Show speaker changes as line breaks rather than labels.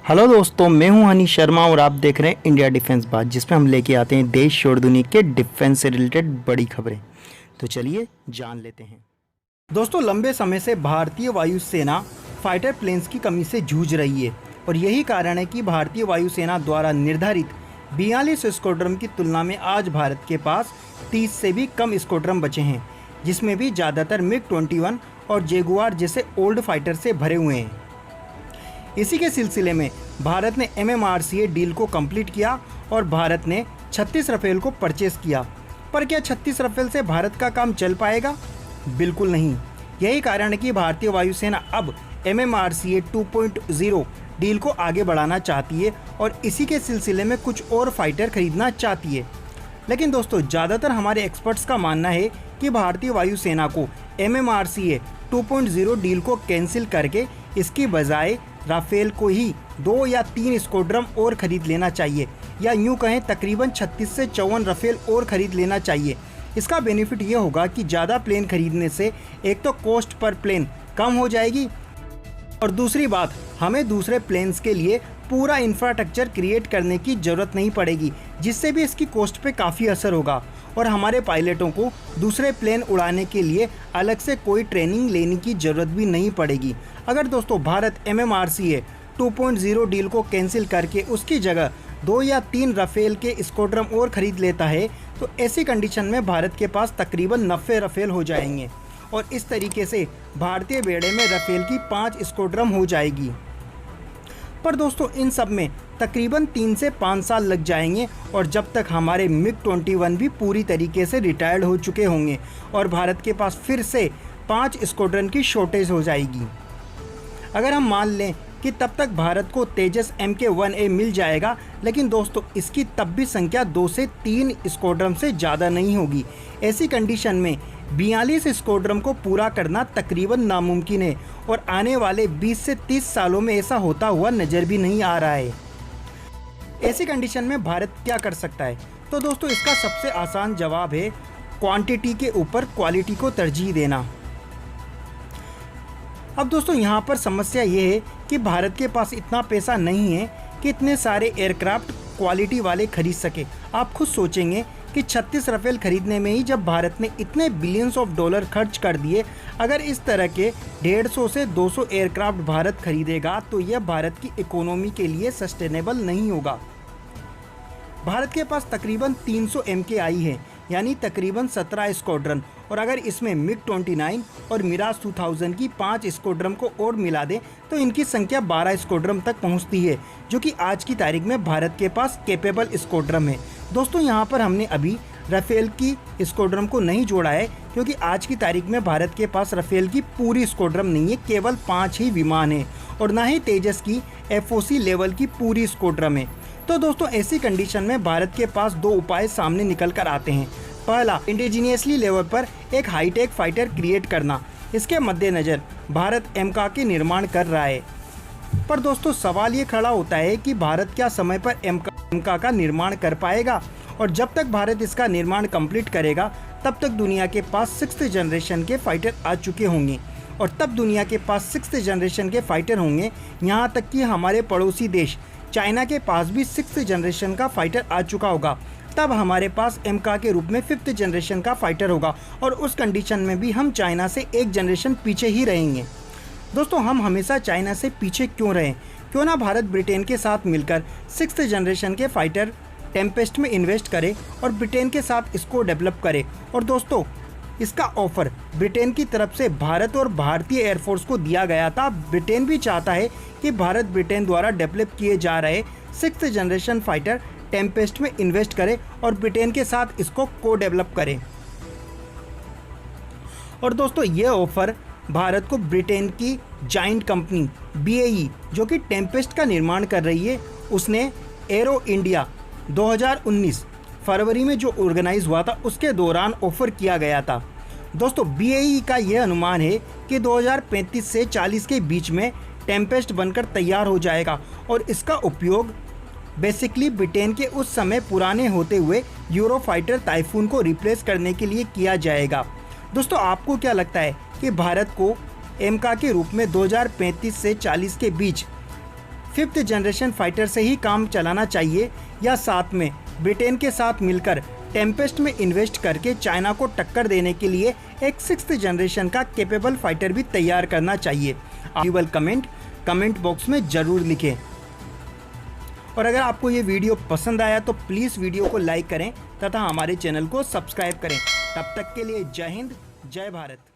Hello दोस्तों, मैं हूं हनी शर्मा और आप देख रहे हैं इंडिया डिफेंस बात, जिसमें हम लेके आते हैं देश और दुनिया के डिफेंस से रिलेटेड बड़ी खबरें। तो चलिए जान लेते हैं। दोस्तों, लंबे समय से भारतीय वायुसेना फाइटर प्लेन्स की कमी से जूझ रही है और यही कारण है कि भारतीय वायुसेना द्वारा निर्धारित 42 स्क्वाड्रन की तुलना में आज भारत के पास 30 से भी कम स्क्वाड्रन बचे हैं, जिसमें भी ज़्यादातर MiG-21 और जैगुआर जैसे ओल्ड फाइटर से भरे हुए हैं। इसी के सिलसिले में भारत ने MMRCA डील को कंप्लीट किया और भारत ने 36 राफेल को परचेस किया। पर क्या 36 राफेल से भारत का काम चल पाएगा? बिल्कुल नहीं। यही कारण है कि भारतीय वायुसेना अब MMRCA 2.0 डील को आगे बढ़ाना चाहती है और इसी के सिलसिले में कुछ और फाइटर खरीदना चाहती है। लेकिन दोस्तों, ज़्यादातर हमारे एक्सपर्ट्स का मानना है कि भारतीय वायुसेना को MMRCA 2.0 डील को कैंसिल करके इसकी बजाय राफेल को ही 2 या 3 स्क्वाड्रन और खरीद लेना चाहिए, या यूँ कहें तकरीबन 36 से 54 राफेल और खरीद लेना चाहिए। इसका बेनिफिट ये होगा कि ज़्यादा प्लेन खरीदने से एक तो कॉस्ट पर प्लेन कम हो जाएगी और दूसरी बात, हमें दूसरे प्लेन्स के लिए पूरा इंफ्रास्ट्रक्चर क्रिएट करने की ज़रूरत नहीं पड़ेगी, जिससे भी इसकी कॉस्ट पे काफ़ी असर होगा और हमारे पायलटों को दूसरे प्लेन उड़ाने के लिए अलग से कोई ट्रेनिंग लेने की ज़रूरत भी नहीं पड़ेगी। अगर दोस्तों भारत MMRCA 2.0 डील को कैंसिल करके उसकी जगह 2 या 3 राफेल के स्क्वाड्रन और ख़रीद लेता है तो ऐसी कंडीशन में भारत के पास तकरीबन 90 राफेल हो जाएंगे और इस तरीके से भारतीय बेड़े में राफेल की 5 स्क्वाड्रन हो जाएगी। पर दोस्तों, इन सब में तकरीबन 3 से 5 साल लग जाएंगे और जब तक हमारे MiG-21 भी पूरी तरीके से रिटायर्ड हो चुके होंगे और भारत के पास फिर से 5 स्क्वाड्रन की शॉर्टेज हो जाएगी। अगर हम मान लें कि तब तक भारत को तेजस Mk-1A मिल जाएगा, लेकिन दोस्तों इसकी तब भी संख्या 2 से 3 स्क्वाड्रन से ज़्यादा नहीं होगी। ऐसी कंडीशन में 42 स्क्वाड्रन को पूरा करना तकरीबन नामुमकिन है और आने वाले 20 से 30 सालों में ऐसा होता हुआ नज़र भी नहीं आ रहा है। ऐसी कंडीशन में भारत क्या कर सकता है? तो दोस्तों, इसका सबसे आसान जवाब है क्वांटिटी के ऊपर क्वालिटी को तरजीह देना। अब दोस्तों, यहाँ पर समस्या ये है कि भारत के पास इतना पैसा नहीं है कि इतने सारे एयरक्राफ्ट क्वालिटी वाले खरीद सके। आप खुद सोचेंगे कि 36 राफेल खरीदने में ही जब भारत ने इतने बिलियंस ऑफ डॉलर खर्च कर दिए, अगर इस तरह के 150 से 200 एयरक्राफ्ट भारत खरीदेगा तो यह भारत की इकोनॉमी के लिए सस्टेनेबल नहीं होगा। भारत के पास तकरीबन 300 MKI है, यानी तकरीबन 17 स्क्वाड्रन, और अगर इसमें MiG-29 और मिराज 2000 की 5 स्क्वाड्रन को और मिला दें तो इनकी संख्या 12 स्क्वाड्रन तक पहुंचती है, जो कि आज की तारीख में भारत के पास कैपेबल स्क्वाड्रन है। दोस्तों, यहाँ पर हमने अभी राफेल की स्क्वाड्रन को नहीं जोड़ा है, क्योंकि आज की तारीख में भारत के पास राफेल की पूरी स्क्वाड्रन नहीं है, केवल 5 ही विमान है और ना ही तेजस की FOC लेवल की पूरी स्क्वाड्रन है। तो दोस्तों, ऐसी कंडीशन में भारत के पास 2 उपाय सामने निकल कर आते हैं। पहला, इंडिजीनियसली लेवल पर एक हाईटेक फाइटर क्रिएट करना। इसके मद्देनज़र भारत MK के निर्माण कर रहा है। पर दोस्तों, सवाल ये खड़ा होता है कि भारत क्या समय पर MK का निर्माण कर पाएगा? और जब तक भारत इसका निर्माण कंप्लीट करेगा तब तक दुनिया के पास 6th जनरेशन के फाइटर आ चुके होंगे और तब दुनिया के पास 6th जनरेशन के फाइटर होंगे। यहाँ तक कि हमारे पड़ोसी देश चाइना के पास भी 6th जनरेशन का फाइटर आ चुका होगा। तब हमारे पास MK के रूप में 5th जनरेशन का फाइटर होगा और उस कंडीशन में भी हम चाइना से एक जनरेशन पीछे ही रहेंगे। दोस्तों, हम हमेशा चाइना से पीछे क्यों रहें? क्यों ना भारत ब्रिटेन के साथ मिलकर 6th जनरेशन के फाइटर टेम्पेस्ट में इन्वेस्ट करे और ब्रिटेन के साथ इसको डेवलप करे। और दोस्तों, इसका ऑफर ब्रिटेन की तरफ से भारत और भारतीय एयरफोर्स को दिया गया था। ब्रिटेन भी चाहता है कि भारत ब्रिटेन द्वारा डेवलप किए जा रहे 6th जनरेशन फाइटर टेम्पेस्ट में इन्वेस्ट करे और ब्रिटेन के साथ इसको को डेवलप करे। और दोस्तों, ये ऑफर भारत को ब्रिटेन की जाइंट कंपनी BAE, जो कि टेम्पेस्ट का निर्माण कर रही है, उसने एरो इंडिया 2019 फरवरी में जो ऑर्गेनाइज हुआ था उसके दौरान ऑफर किया गया था। दोस्तों, BAE का यह अनुमान है कि 2035 से 40 के बीच में टेम्पेस्ट बनकर तैयार हो जाएगा और इसका उपयोग बेसिकली ब्रिटेन के उस समय पुराने होते हुए यूरोफाइटर टाइफून को रिप्लेस करने के लिए किया जाएगा। दोस्तों, आपको क्या लगता है कि भारत को MK के रूप में 2035 से 40 के बीच 5th जनरेशन फाइटर से ही काम चलाना चाहिए या साथ में ब्रिटेन के साथ मिलकर टेम्पेस्ट में इन्वेस्ट करके चाइना को टक्कर देने के लिए एक 6th जनरेशन का कैपेबल फाइटर भी तैयार करना चाहिए? आप कमेंट बॉक्स में ज़रूर लिखें। और अगर आपको ये वीडियो पसंद आया तो प्लीज़ वीडियो को लाइक करें तथा हमारे चैनल को सब्सक्राइब करें। तब तक के लिए जय हिंद, जय भारत।